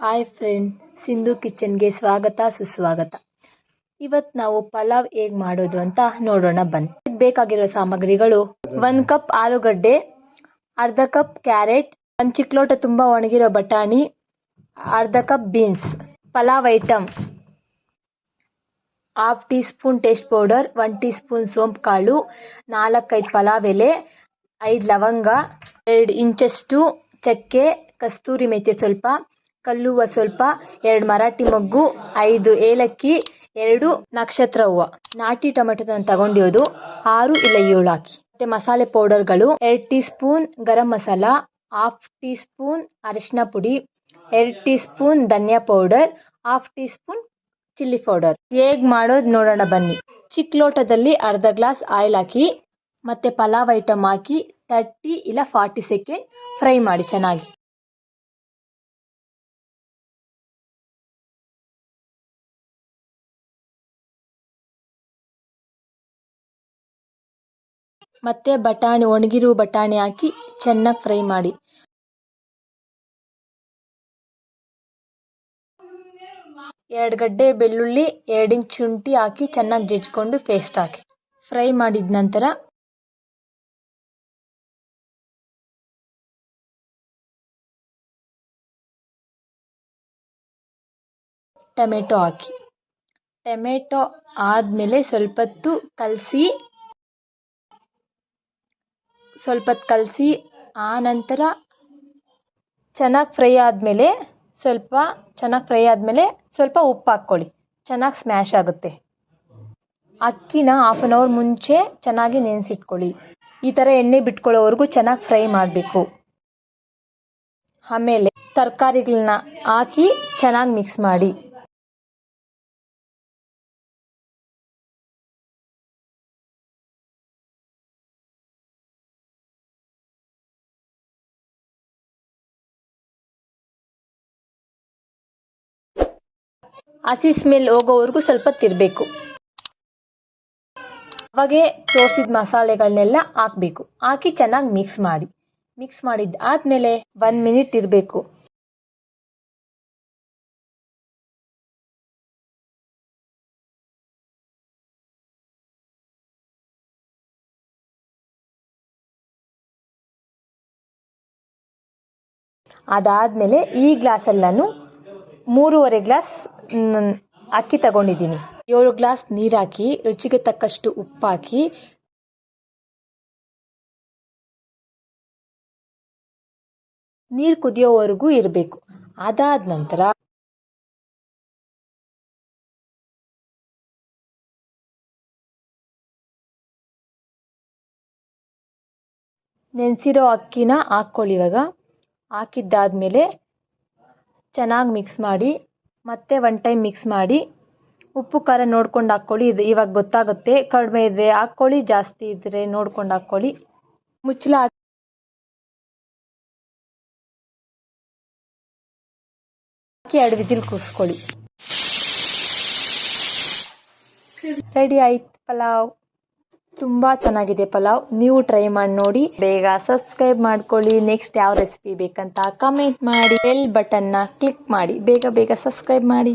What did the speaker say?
Hi friend, Sindhu ಕಿಚನ್ಗೆ ಸ್ವಾಗತ ಸುಸ್ವಾಗತ. ಇವತ್ತು ನಾವು ಪಲಾವ್ ಹೇಗೆ ಮಾಡೋದು ಅಂತ ನೋಡೋಣ ಬನ್ನಿ. ಬೇಕಾಗಿರೋ ಸಾಮಗ್ರಿಗಳು: 1 ಕಪ್ ಆಲೂಗಡ್ಡೆ, ಅರ್ಧ ಕಪ್ ಕ್ಯಾರೆಟ್, 1 ಚಿಕ್ಲೋಟ ತುಂಬ ಒಣಗಿರೋ ಬಟಾಣಿ, ಅರ್ಧ cup beans. Pulao item: 1/2 tea spoon taste powder, 1 tea spoon ಸೋಂಪು ಕಾಳು, 4-5 ಪಲಾವ್ ಎಲೆ, 5 ಲವಂಗ, 2 ಇಂಚಷ್ಟು ಚಕ್ಕೆ, ಕಸ್ತೂರಿ ಮೆಂತ್ಯ ಸ್ವಲ್ಪ, ಕಲ್ಲುವ ಸ್ವಲ್ಪ, 2 ಮರಾಠಿ ಮೊಗ್ಗು, 5 ಏಲಕ್ಕಿ, 2 ನಕ್ಷತ್ರ ಹೂವು. ನಾಟಿ ಟೊಮೆಟೊನ ತಗೊಂಡಿರೋದು 6 ಇಲ್ಲ 7 ಹಾಕಿ. ಮತ್ತೆ ಮಸಾಲೆ ಪೌಡರ್ಗಳು: 2 teaspoon garam masala, 1/2 teaspoon ಅರಿಶಿನ ಪುಡಿ, 2 ಟೀ ಸ್ಪೂನ್ ಧನಿಯಾ powder, 1/2 teaspoon chilli powder. ಹೇಗೆ ಮಾಡೋದು ನೋಡೋಣ ಬನ್ನಿ. ಚಿಕ್ಕ ಲೋಟದಲ್ಲಿ ಅರ್ಧ ಗ್ಲಾಸ್ ಆಯಿಲ್ ಹಾಕಿ ಮತ್ತೆ ಪಲಾವ್ ಐಟಮ್ ಹಾಕಿ 30 ಇಲ್ಲ 40 ಸೆಕೆಂಡ್ ಫ್ರೈ ಮಾಡಿ ಚೆನ್ನಾಗಿ. ಮತ್ತೆ ಒಣಗಿರುವ ಬಟಾಣಿ ಹಾಕಿ ಚೆನ್ನಾಗಿ ಫ್ರೈ ಮಾಡಿ. ಎರಡು ಗಡ್ಡೆ ಬೆಳ್ಳುಳ್ಳಿ, 2 ಇಂಚ್ ಶುಂಠಿ ಹಾಕಿ ಚೆನ್ನಾಗಿ ಜಜ್ಜಿಕೊಂಡು ಪೇಸ್ಟ್ ಹಾಕಿ. ಫ್ರೈ ಮಾಡಿದ ನಂತರ ಟೊಮೆಟೊ ಹಾಕಿ. ಟೊಮೆಟೊ ಆದಮೇಲೆ ಸ್ವಲ್ಪ ಹೊತ್ತು ಕಲಸಿ ಆ ನಂತರ ಚೆನ್ನಾಗಿ ಫ್ರೈ ಆದಮೇಲೆ ಸ್ವಲ್ಪ ಉಪ್ಪು ಹಾಕ್ಕೊಳ್ಳಿ. ಚೆನ್ನಾಗಿ ಸ್ಮ್ಯಾಶ್ ಆಗುತ್ತೆ. ಅಕ್ಕಿನ 1/2 ಅವರ್ ಮುಂಚೆ ಚೆನ್ನಾಗಿ ನೆನೆಸಿಟ್ಕೊಳ್ಳಿ. ಈ ಥರ ಎಣ್ಣೆ ಬಿಟ್ಕೊಳ್ಳೋವರೆಗೂ ಚೆನ್ನಾಗಿ ಫ್ರೈ ಮಾಡಬೇಕು. ಆಮೇಲೆ ತರಕಾರಿಗಳನ್ನ ಹಾಕಿ ಚೆನ್ನಾಗಿ ಮಿಕ್ಸ್ ಮಾಡಿ. ಹಸಿ ಸ್ಮೆಲ್ ಹೋಗೋವರೆಗೂ ಸ್ವಲ್ಪ ತಿರ್ಬೇಕು. ಅವಾಗೆ ತೋರಿಸಿದ ಮಸಾಲೆಗಳನ್ನೆಲ್ಲ ಹಾಕಬೇಕು. ಹಾಕಿ ಚೆನ್ನಾಗಿ ಮಿಕ್ಸ್ ಮಾಡಿ. ಮಿಕ್ಸ್ ಮಾಡಿದ್ದಾದಮೇಲೆ 1 ಮಿನಿಟ್ ಇರಬೇಕು. ಅದಾದಮೇಲೆ ಈ ಗ್ಲಾಸಲ್ಲಿ ನಾನು 3.5 ಗ್ಲಾಸ್ ಅಕ್ಕಿ ತಗೊಂಡಿದ್ದೀನಿ. 7 ಗ್ಲಾಸ್ ನೀರು ಹಾಕಿ ರುಚಿಗೆ ತಕ್ಕಷ್ಟು ಉಪ್ಪು ಹಾಕಿ ನೀರು ಕುದಿಯೋವರೆಗೂ ಇರಬೇಕು. ಅದಾದ ನಂತರ ನೆನೆಸಿರೋ ಅಕ್ಕಿನ ಹಾಕ್ಕೊಳ್ಳಿ. ಇವಾಗ ಹಾಕಿದ್ದಾದಮೇಲೆ ಚೆನ್ನಾಗಿ ಮಿಕ್ಸ್ ಮಾಡಿ. ಮತ್ತೆ 1 ಟೈಮ್ ಮಿಕ್ಸ್ ಮಾಡಿ. ಉಪ್ಪು ಖಾರ ನೋಡ್ಕೊಂಡು ಹಾಕ್ಕೊಳ್ಳಿ. ಇವಾಗ ಗೊತ್ತಾಗುತ್ತೆ. ಕಡಿಮೆ ಇದೆ ಹಾಕ್ಕೊಳ್ಳಿ, ಜಾಸ್ತಿ ಇದ್ದರೆ ನೋಡ್ಕೊಂಡು ಹಾಕ್ಕೊಳ್ಳಿ. ಮುಚ್ಚಳ ಹಾಕಿ 2 ವಿಸಿಲ್ ಕೂರಿಸ್ಕೊಳ್ಳಿ. ರೆಡಿ ಆಯ್ತು ಪಲಾವ್. ತುಂಬ ಚೆನ್ನಾಗಿದೆ ಪಲಾವ್. ನೀವು ಟ್ರೈ ಮಾಡಿ ನೋಡಿ. ಬೇಗ ಸಬ್ಸ್ಕ್ರೈಬ್ ಮಾಡ್ಕೊಳ್ಳಿ. ನೆಕ್ಸ್ಟ್ ಯಾವ ರೆಸಿಪಿ ಬೇಕಂತ ಕಮೆಂಟ್ ಮಾಡಿ. ಬೆಲ್ ಬಟನ್ನ ಕ್ಲಿಕ್ ಮಾಡಿ. ಬೇಗ ಸಬ್ಸ್ಕ್ರೈಬ್ ಮಾಡಿ.